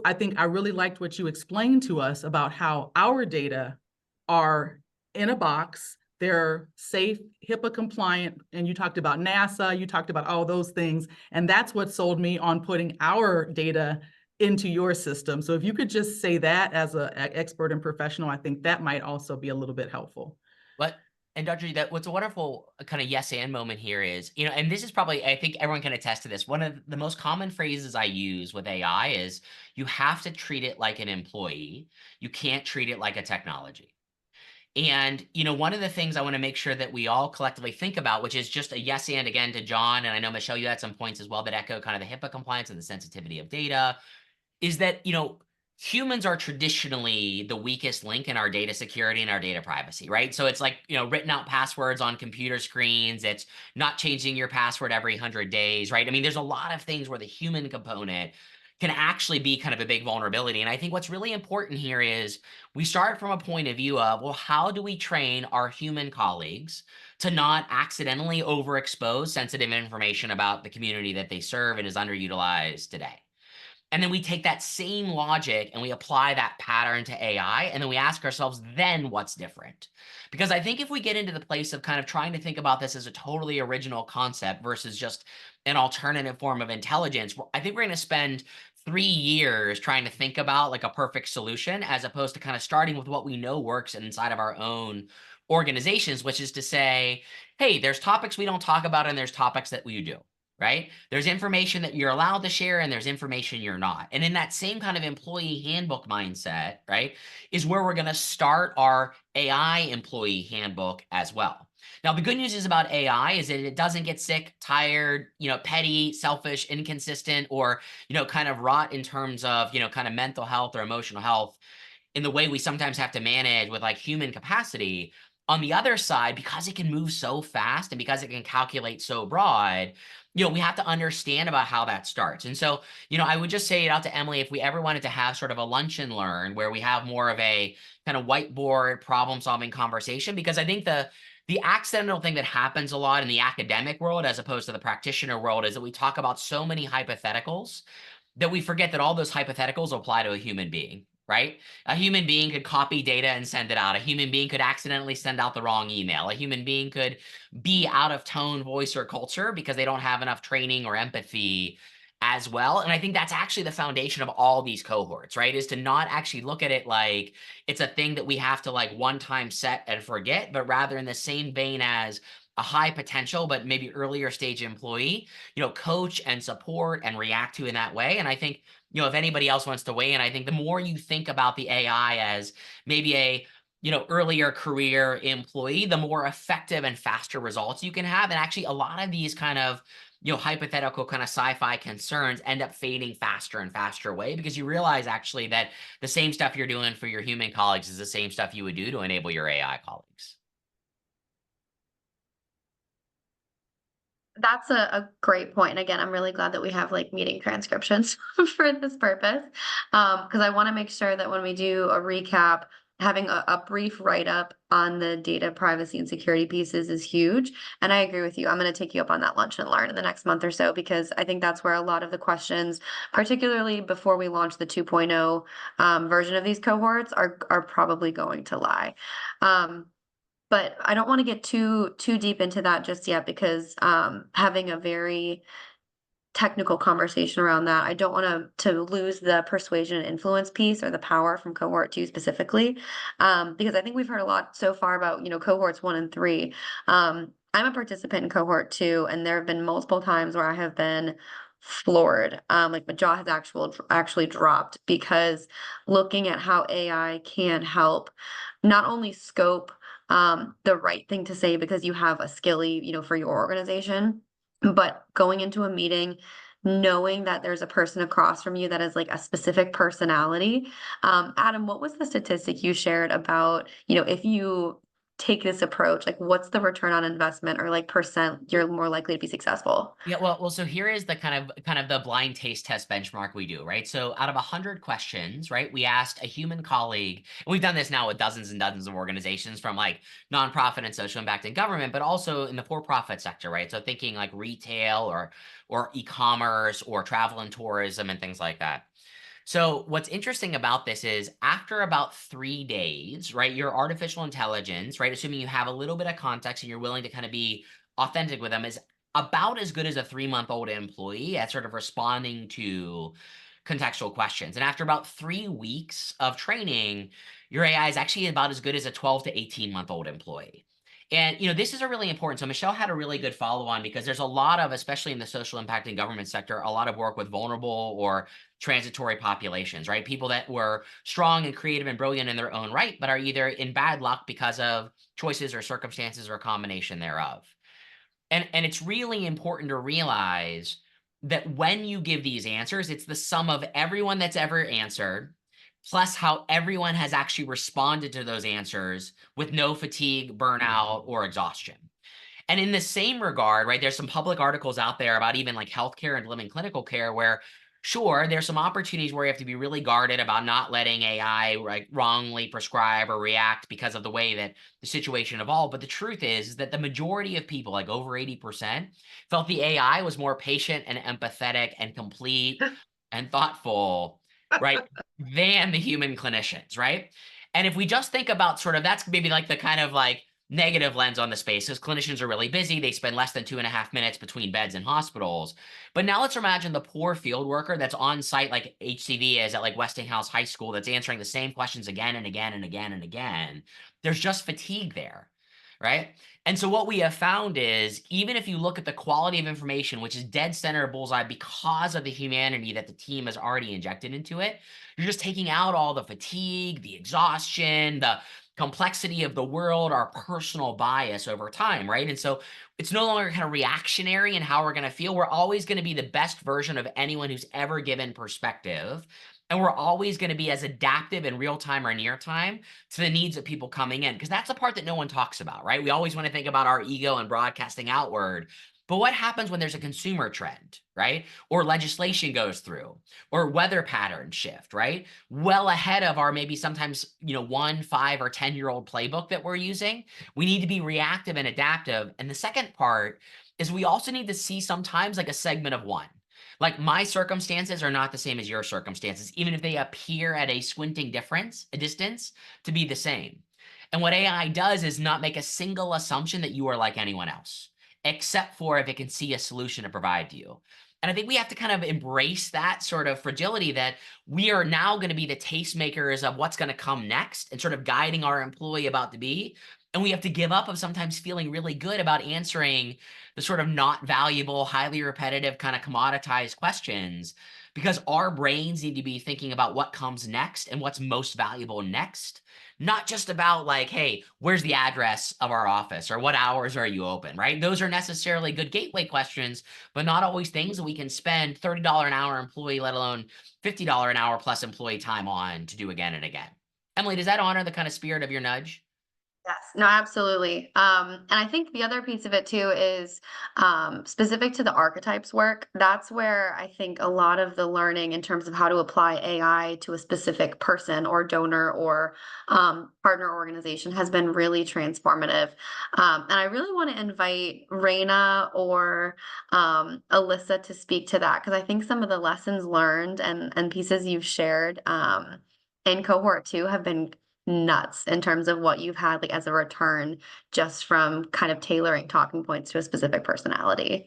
I think I really liked what you explained to us about how our data are in a box. They're safe, HIPAA compliant, and you talked about NASA, you talked about all those things, and that's what sold me on putting our data into your system. So if you could just say that as an expert and professional, I think that might also be a little bit helpful. And Dr. G, what's a wonderful kind of yes and moment here is, and this is probably, I think everyone can attest to this. One of the most common phrases I use with AI is you have to treat it like an employee. You can't treat it like a technology. And, one of the things I want to make sure that we all collectively think about, which is just a yes and again to John, and I know, Michelle, you had some points as well that echo kind of the HIPAA compliance and the sensitivity of data, is that, humans are traditionally the weakest link in our data security and our data privacy, right? So it's like, written out passwords on computer screens. It's not changing your password every 100 days, right? I mean, there's a lot of things where the human component can actually be kind of a big vulnerability. And I think what's really important here is we start from a point of view of, well, how do we train our human colleagues to not accidentally overexpose sensitive information about the community that they serve and is underutilized today? And then we take that same logic and we apply that pattern to AI, and then we ask ourselves, then what's different? Because I think if we get into the place of kind of trying to think about this as a totally original concept versus just an alternative form of intelligence, I think we're going to spend 3 years trying to think about like a perfect solution, as opposed to kind of starting with what we know works inside of our own organizations, which is to say, hey, there's topics we don't talk about and there's topics that we do. Right? There's information that you're allowed to share and there's information you're not. And in that same kind of employee handbook mindset, right, is where we're going to start our AI employee handbook as well. Now, the good news is about AI is that it doesn't get sick, tired, petty, selfish, inconsistent, or, kind of rot in terms of, kind of mental health or emotional health in the way we sometimes have to manage with like human capacity. On the other side, because it can move so fast and because it can calculate so broad, we have to understand about how that starts. And so, I would just say it out to Emily, if we ever wanted to have sort of a lunch and learn where we have more of a kind of whiteboard problem solving conversation, because I think the accidental thing that happens a lot in the academic world as opposed to the practitioner world is that we talk about so many hypotheticals that we forget that all those hypotheticals apply to a human being, right? A human being could copy data and send it out. A human being could accidentally send out the wrong email. A human being could be out of tone, voice, or culture because they don't have enough training or empathy as well. And I think that's actually the foundation of all these cohorts, right? Is to not actually look at it like it's a thing that we have to like one time set and forget, but rather in the same vein as a high potential, but maybe earlier stage employee, coach and support and react to in that way. And I think, if anybody else wants to weigh in, I think the more you think about the AI as maybe a, earlier career employee, the more effective and faster results you can have. And actually a lot of these kind of, hypothetical kind of sci-fi concerns end up fading faster and faster away, because you realize actually that the same stuff you're doing for your human colleagues is the same stuff you would do to enable your AI colleagues. That's a great point. And again, I'm really glad that we have like meeting transcriptions for this purpose. Because I want to make sure that when we do a recap, having a brief write-up on the data privacy and security pieces is huge. And I agree with you. I'm going to take you up on that lunch and learn in the next month or so, because I think that's where a lot of the questions, particularly before we launch the 2.0 version of these cohorts, are probably going to lie. But I don't want to get too deep into that just yet, because having a very technical conversation around that, I don't want to lose the persuasion and influence piece, or the power from cohort 2 specifically, because I think we've heard a lot so far about cohorts 1 and 3. I'm a participant in cohort 2, and there have been multiple times where I have been floored. Like my jaw has actually dropped, because looking at how AI can help not only scope the right thing to say because you have a skilly, for your organization, but going into a meeting, knowing that there's a person across from you that is like a specific personality. Adam, what was the statistic you shared about, if you take this approach, like what's the return on investment, or like percent you're more likely to be successful? Yeah, well, so here is the kind of the blind taste test benchmark we do, right? So out of 100 questions, right, we asked a human colleague, and we've done this now with dozens and dozens of organizations, from like nonprofit and social impact and government, but also in the for-profit sector, right? So thinking like retail or e-commerce or travel and tourism and things like that. So what's interesting about this is after about 3 days, right, your artificial intelligence, right, assuming you have a little bit of context and you're willing to kind of be authentic with them, is about as good as a 3-month-old employee at sort of responding to contextual questions. And after about 3 weeks of training, your AI is actually about as good as a 12 to 18-month-old employee. And, this is a really important. So Michelle had a really good follow on, because there's a lot of, especially in the social impact and government sector, a lot of work with vulnerable or transitory populations, right? People that were strong and creative and brilliant in their own right, but are either in bad luck because of choices or circumstances or a combination thereof. And it's really important to realize that when you give these answers, it's the sum of everyone that's ever answered, plus how everyone has actually responded to those answers with no fatigue, burnout, or exhaustion. And in the same regard, right, there's some public articles out there about even like healthcare and living clinical care where Sure, there's some opportunities where you have to be really guarded about not letting AI wrongly prescribe or react because of the way that the situation evolved. But the truth is that the majority of people, like over 80%, felt the AI was more patient and empathetic and complete and thoughtful, right, than the human clinicians, right? And if we just think about sort of that's maybe like the kind of like negative lens on the space, because clinicians are really busy. They spend less than 2.5 minutes between beds in hospitals. But now let's imagine the poor field worker that's on site like HCV is at like Westinghouse High School that's answering the same questions again and again and again and again. There's just fatigue there, right? And so what we have found is even if you look at the quality of information, which is dead center of bullseye because of the humanity that the team has already injected into it, you're just taking out all the fatigue, the exhaustion, the complexity of the world, our personal bias over time, right? And so it's no longer kind of reactionary in how we're going to feel. We're always going to be the best version of anyone who's ever given perspective. And we're always going to be as adaptive in real time or near time to the needs of people coming in, because that's the part that no one talks about, right? We always want to think about our ego and broadcasting outward. But what happens when there's a consumer trend, right? Or legislation goes through, or weather patterns shift, right? Well ahead of our maybe sometimes, 1, 5, or 10-year-old playbook that we're using. We need to be reactive and adaptive. And the second part is we also need to see sometimes like a segment of one. Like my circumstances are not the same as your circumstances, even if they appear at a squinting distance to be the same. And what AI does is not make a single assumption that you are like anyone else, except for if it can see a solution to provide to you. And I think we have to kind of embrace that sort of fragility that we are now going to be the tastemakers of what's going to come next and sort of guiding our employee about to be. And we have to give up of sometimes feeling really good about answering the sort of not valuable, highly repetitive, kind of commoditized questions, because our brains need to be thinking about what comes next and what's most valuable next. Not just about like, hey, where's the address of our office or what hours are you open, right? Those are necessarily good gateway questions, but not always things that we can spend $30 an hour employee, let alone $50 an hour plus employee time on to do again and again. Emily, does that honor the kind of spirit of your nudge? Yes, no, absolutely. And I think the other piece of it too is specific to the archetypes work. That's where I think a lot of the learning in terms of how to apply AI to a specific person or donor or partner organization has been really transformative. And I really want to invite Raina or Alyssa to speak to that, because I think some of the lessons learned and pieces you've shared in cohort 2 have been nuts in terms of what you've had like as a return just from kind of tailoring talking points to a specific personality.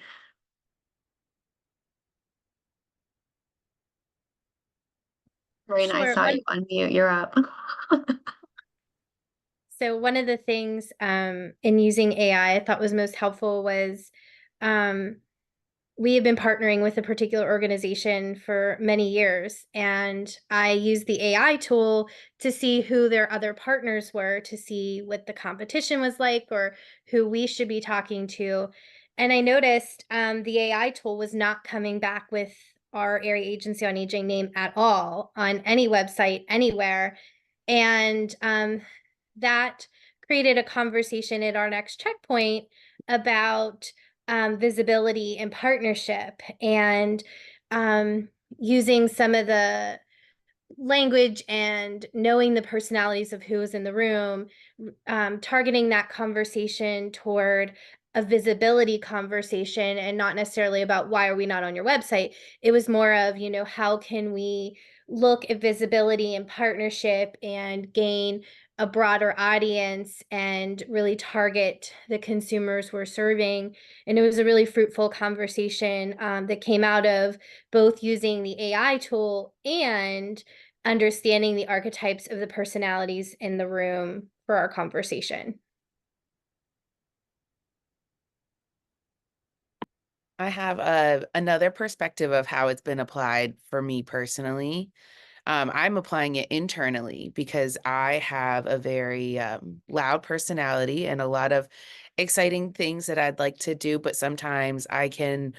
Raina, I Sure. saw you unmute. You're up. So one of the things in using AI I thought was most helpful was we have been partnering with a particular organization for many years, and I used the AI tool to see who their other partners were, to see what the competition was like or who we should be talking to. And I noticed the AI tool was not coming back with our area agency on aging name at all on any website anywhere. And that created a conversation at our next checkpoint about visibility and partnership, and using some of the language and knowing the personalities of who was in the room, targeting that conversation toward a visibility conversation and not necessarily about why are we not on your website. It was more of, how can we look at visibility and partnership and gain a broader audience and really target the consumers we're serving. And it was a really fruitful conversation that came out of both using the AI tool and understanding the archetypes of the personalities in the room for our conversation. I have another perspective of how it's been applied for me personally. I'm applying it internally because I have a very loud personality and a lot of exciting things that I'd like to do, but sometimes I can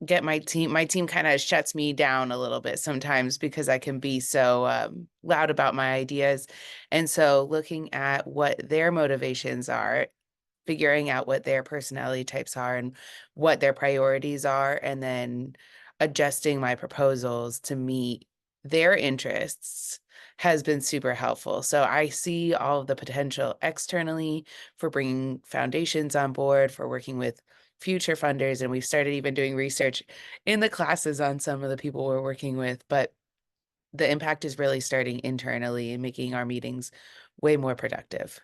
get my team kind of shuts me down a little bit sometimes because I can be so loud about my ideas. And so looking at what their motivations are figuring out what their personality types are and what their priorities are, and then adjusting my proposals to meet their interests has been super helpful. So I see all of the potential externally for bringing foundations on board, for working with future funders. And we've started even doing research in the classes on some of the people we're working with. But the impact is really starting internally and making our meetings way more productive.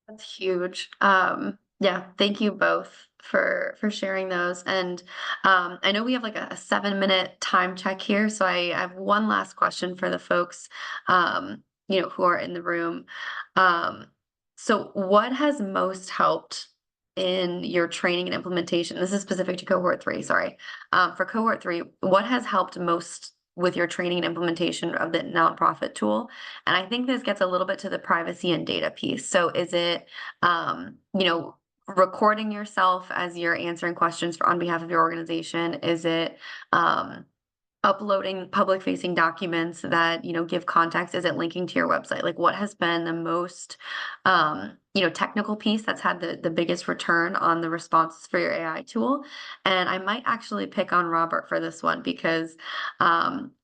That's huge. Yeah, thank you both for sharing those. And I know we have like a 7-minute time check here, so I have one last question for the folks who are in the room. So what has most helped in your training and implementation? This is specific to cohort 3, sorry. For cohort 3, what has helped most with your training and implementation of the nonprofit tool? And I think this gets a little bit to the privacy and data piece. So is it, recording yourself as you're answering questions on behalf of your organization? Is it uploading public facing documents that, give context? Is it linking to your website? Like, what has been the most, technical piece that's had the biggest return on the responses for your AI tool? And I might actually pick on Robert for this one, because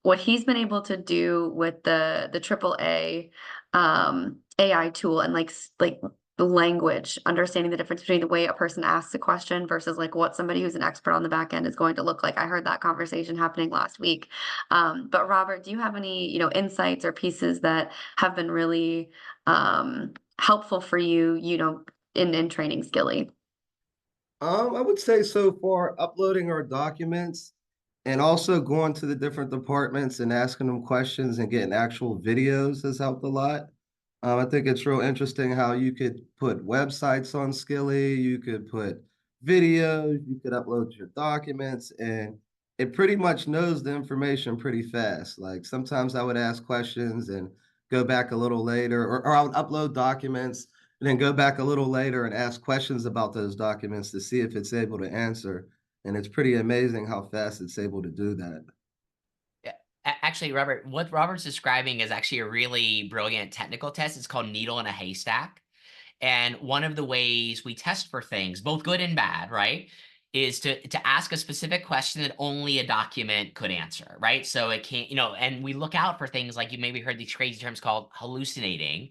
what he's been able to do with the AAA AI tool, and like the language, understanding the difference between the way a person asks a question versus like what somebody who's an expert on the back end is going to look like. I heard that conversation happening last week. But Robert, do you have any, insights or pieces that have been really helpful for you, in training Skilly? I would say so far, uploading our documents and also going to the different departments and asking them questions and getting actual videos has helped a lot. I think it's real interesting how you could put websites on Skilly, you could put videos, you could upload your documents, and it pretty much knows the information pretty fast. Like sometimes I would ask questions and go back a little later, or I would upload documents and then go back a little later and ask questions about those documents to see if it's able to answer. And it's pretty amazing how fast it's able to do that. Actually, Robert, what Robert's describing is actually a really brilliant technical test. It's called Needle in a Haystack. And one of the ways we test for things, both good and bad, right, is to ask a specific question that only a document could answer, right? So it can't, and we look out for things like, you maybe heard these crazy terms called hallucinating,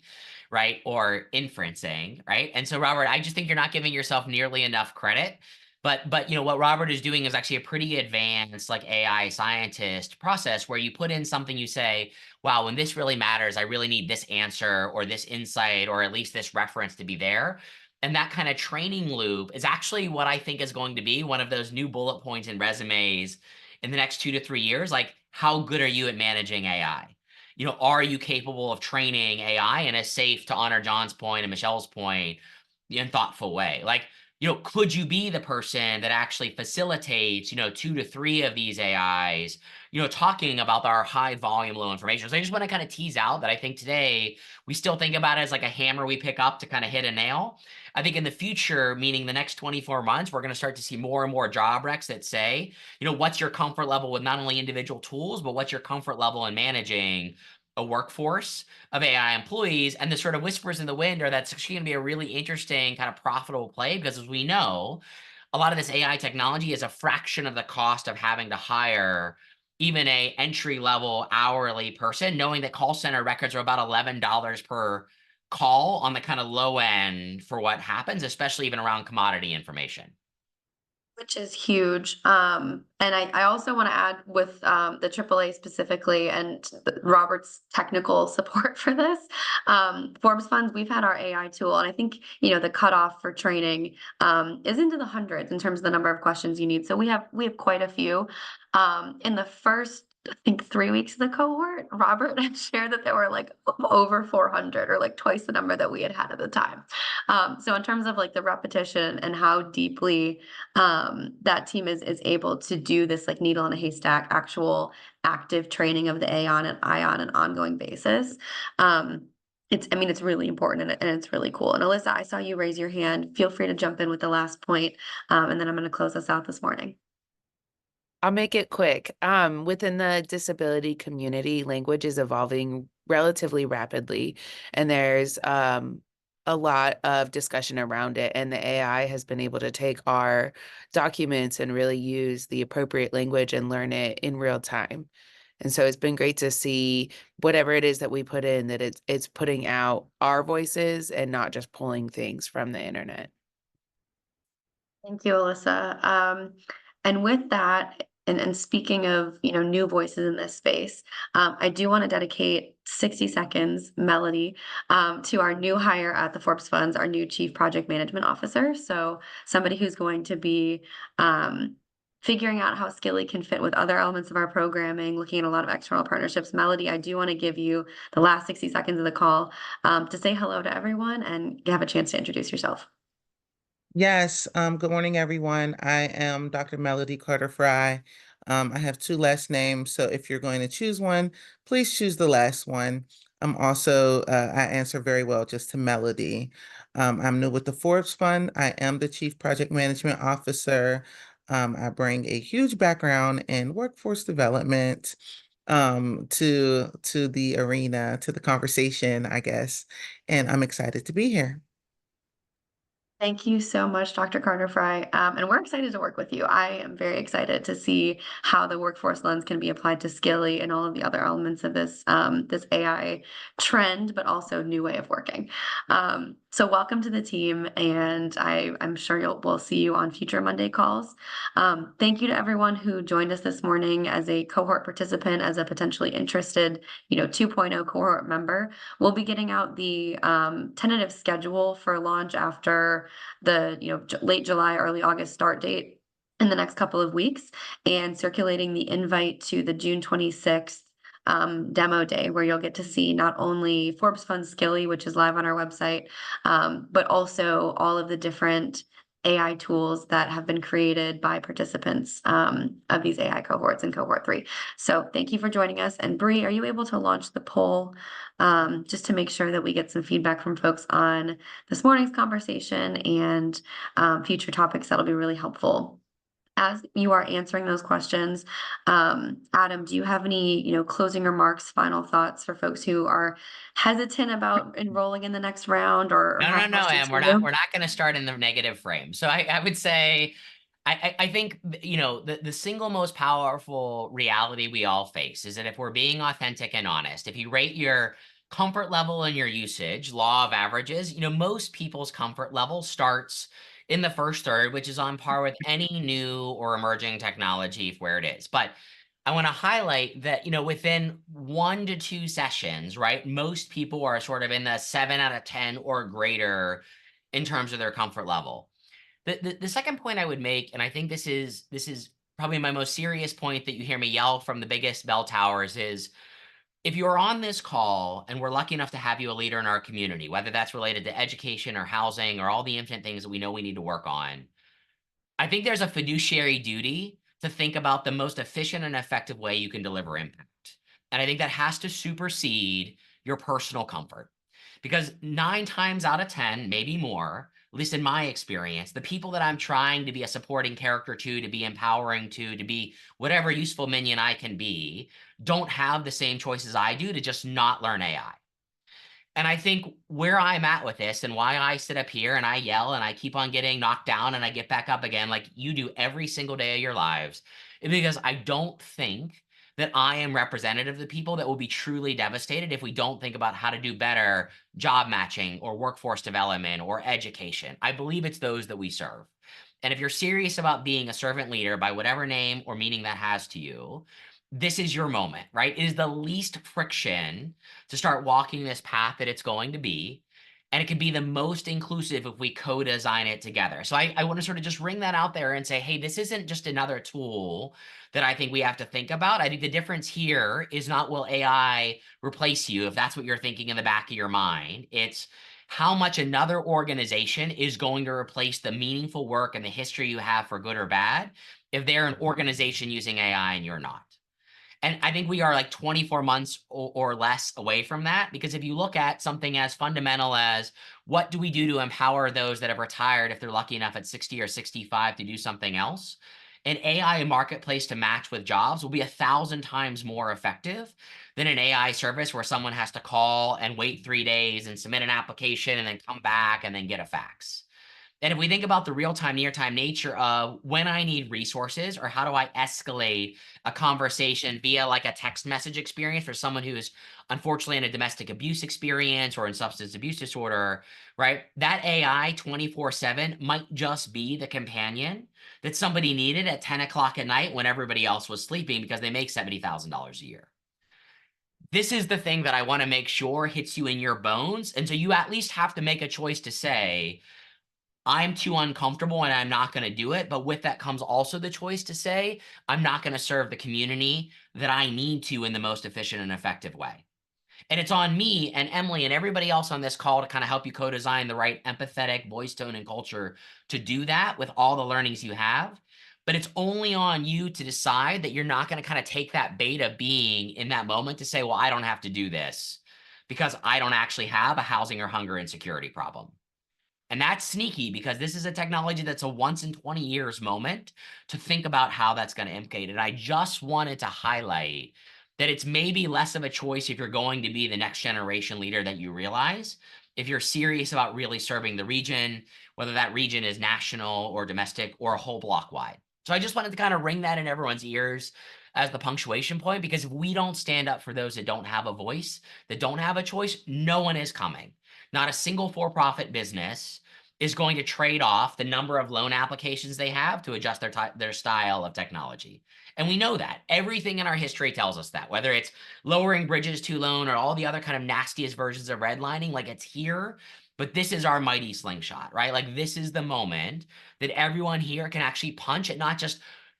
right? Or inferencing, right? And so, Robert, I just think you're not giving yourself nearly enough credit. But what Robert is doing is actually a pretty advanced like AI scientist process, where you put in something, you say, wow, when this really matters, I really need this answer or this insight or at least this reference to be there. And that kind of training loop is actually what I think is going to be one of those new bullet points in resumes in the next 2 to 3 years. Like, how good are you at managing AI? Are you capable of training AI in a safe, to honor John's point and Michelle's point, in thoughtful way? Like, could you be the person that actually facilitates, 2 to 3 of these AIs, talking about our high volume, low information? So I just want to kind of tease out that I think today we still think about it as like a hammer we pick up to kind of hit a nail. I think in the future, meaning the next 24 months, we're going to start to see more and more job recs that say, what's your comfort level with not only individual tools, but what's your comfort level in managing a workforce of AI employees? And the sort of whispers in the wind are that's actually going to be a really interesting kind of profitable play, because as we know, a lot of this AI technology is a fraction of the cost of having to hire even a entry-level hourly person, knowing that call center records are about $11 per call on the kind of low end for what happens, especially even around commodity information. Which is huge. And I also want to add with the AAA specifically, and Robert's technical support for this. Forbes Funds, we've had our AI tool, and I think, the cutoff for training is into the hundreds in terms of the number of questions you need. So we have quite a few. In the first, I think, 3 weeks of the cohort, Robert had shared that there were like over 400, or like twice the number that we had at the time. So in terms of like the repetition and how deeply that team is able to do this like needle in a haystack, actual active training of the AI on an ongoing basis. It's really important, and it's really cool. And Alyssa, I saw you raise your hand. Feel free to jump in with the last point, and then I'm going to close us out this morning. I'll make it quick. Within the disability community, language is evolving relatively rapidly, and there's a a lot of discussion around it, and the AI has been able to take our documents and really use the appropriate language and learn it in real time. And so it's been great to see whatever it is that we put in, that it's putting out our voices and not just pulling things from the internet. Thank you, Alyssa. And with that, and speaking of, new voices in this space, I do want to dedicate 60 seconds, Melody, to our new hire at the Forbes Funds, our new Chief Project Management Officer. So somebody who's going to be figuring out how Skilly can fit with other elements of our programming, looking at a lot of external partnerships. Melody, I do want to give you the last 60 seconds of the call to say hello to everyone and have a chance to introduce yourself. Yes, good morning, everyone. I am Dr. Melody Carter-Fry. I have two last names, so if you're going to choose one, please choose the last one. I'm also, I answer very well just to Melody. I'm new with the Forbes Fund. I am the Chief Project Management Officer. I bring a huge background in workforce development to the arena, to the conversation, I guess, and I'm excited to be here. Thank you so much, Dr. Carter-Fry. And we're excited to work with you. I am very excited to see how the workforce lens can be applied to Skilly and all of the other elements of this this AI trend, but also new way of working. So welcome to the team, and I'm sure we'll see you on future Monday calls. Thank you to everyone who joined us this morning as a cohort participant, as a potentially interested, 2.0 cohort member. We'll be getting out the tentative schedule for launch after the late July, early August start date in the next couple of weeks, and circulating the invite to the June 26th demo day, where you'll get to see not only Forbes Funds Skilly, which is live on our website, but also all of the different AI tools that have been created by participants of these AI cohorts in cohort 3. So thank you for joining us. And Bree, are you able to launch the poll just to make sure that we get some feedback from folks on this morning's conversation and future topics? That'll be really helpful. As you are answering those questions, Adam, do you have any, closing remarks, final thoughts for folks who are hesitant about enrolling in the next round or No, have questions Em, for we're you? not going to start in the negative frame. So I would say, I think, the single most powerful reality we all face is that if we're being authentic and honest, if you rate your comfort level and your usage, law of averages, most people's comfort level starts in the first third, which is on par with any new or emerging technology where it is. But I want to highlight that, within 1 to 2 sessions, right, most people are sort of in the 7 out of 10 or greater in terms of their comfort level. The second point I would make, and I think this is probably my most serious point that you hear me yell from the biggest bell towers, is if you're on this call and we're lucky enough to have you a leader in our community, whether that's related to education or housing or all the infinite things that we know we need to work on, I think there's a fiduciary duty to think about the most efficient and effective way you can deliver impact. And I think that has to supersede your personal comfort. Because 9 times out of 10, maybe more, at least in my experience, the people that I'm trying to be a supporting character to be empowering to be whatever useful minion I can be, don't have the same choices I do to just not learn AI. And I think where I'm at with this and why I sit up here and I yell and I keep on getting knocked down and I get back up again like you do every single day of your lives is because I don't think that I am representative of the people that will be truly devastated if we don't think about how to do better job matching or workforce development or education. I believe it's those that we serve. And if you're serious about being a servant leader by whatever name or meaning that has to you, this is your moment, right? It is the least friction to start walking this path that it's going to be. And it can be the most inclusive if we co-design it together. So I want to sort of just ring that out there and say, hey, this isn't just another tool that I think we have to think about. I think the difference here is not will AI replace you, if that's what you're thinking in the back of your mind. It's how much another organization is going to replace the meaningful work and the history you have for good or bad if they're an organization using AI and you're not. And I think we are like 24 months or less away from that, because if you look at something as fundamental as what do we do to empower those that have retired if they're lucky enough at 60 or 65 to do something else, an AI marketplace to match with jobs will be 1,000 times more effective than an AI service where someone has to call and wait 3 days and submit an application and then come back and then get a fax. And if we think about the real-time, near-time nature of when I need resources or how do I escalate a conversation via like a text message experience for someone who's unfortunately in a domestic abuse experience or in substance abuse disorder, right? That AI 24/7 might just be the companion that somebody needed at 10 o'clock at night when everybody else was sleeping because they make $70,000 a year. This is the thing that I want to make sure hits you in your bones. And so you at least have to make a choice to say, I'm too uncomfortable and I'm not going to do it. But with that comes also the choice to say, I'm not going to serve the community that I need to in the most efficient and effective way. And it's on me and Emily and everybody else on this call to kind of help you co-design the right empathetic voice tone and culture to do that with all the learnings you have. But it's only on you to decide that you're not going to kind of take that beta being in that moment to say, well, I don't have to do this because I don't actually have a housing or hunger insecurity problem. And that's sneaky because this is a technology that's a once in 20 years moment to think about how that's going to implicate. And I just wanted to highlight that it's maybe less of a choice if you're going to be the next generation leader that you realize. If you're serious about really serving the region, whether that region is national or domestic or a whole block wide. So I just wanted to kind of ring that in everyone's ears as the punctuation point, because if we don't stand up for those that don't have a voice, that don't have a choice, no one is coming. Not a single for-profit business is going to trade off the number of loan applications they have to adjust their style of technology. And we know that. Everything in our history tells us that, whether it's lowering bridges to loan or all the other kind of nastiest versions of redlining, like it's here, but this is our mighty slingshot, right? Like this is the moment that everyone here can actually punch at not just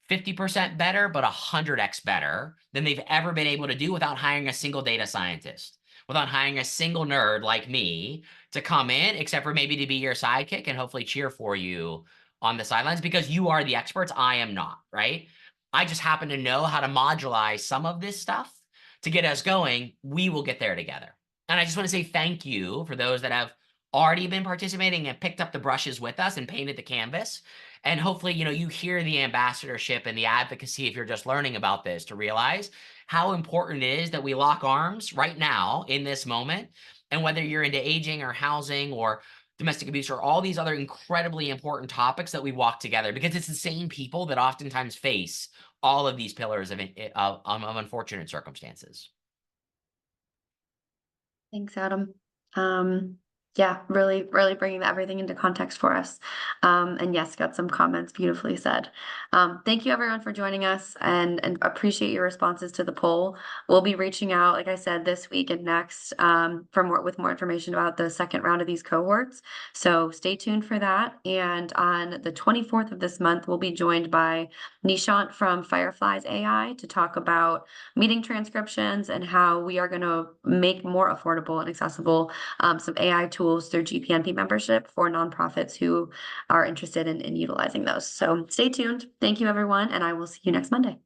50% better, but 100x better than they've ever been able to do without hiring a single data scientist, without hiring a single nerd like me to come in, except for maybe to be your sidekick and hopefully cheer for you on the sidelines because you are the experts. I am not, right? I just happen to know how to modularize some of this stuff to get us going. We will get there together. And I just want to say thank you for those that have already been participating and picked up the brushes with us and painted the canvas. And hopefully, you hear the ambassadorship and the advocacy if you're just learning about this to realize how important it is that we lock arms right now in this moment. And whether you're into aging or housing or domestic abuse or all these other incredibly important topics that we walk together, because it's the same people that oftentimes face all of these pillars of unfortunate circumstances. Thanks, Adam. Yeah, really, really bringing everything into context for us. And yes, got some comments beautifully said. Thank you everyone for joining us and appreciate your responses to the poll. We'll be reaching out, like I said, this week and next with more information about the second round of these cohorts. So stay tuned for that. And on the 24th of this month, we'll be joined by Nishant from Fireflies AI to talk about meeting transcriptions and how we are going to make more affordable and accessible some AI tools through GPNP membership for nonprofits who are interested in utilizing those. So stay tuned. Thank you, everyone, and I will see you next Monday.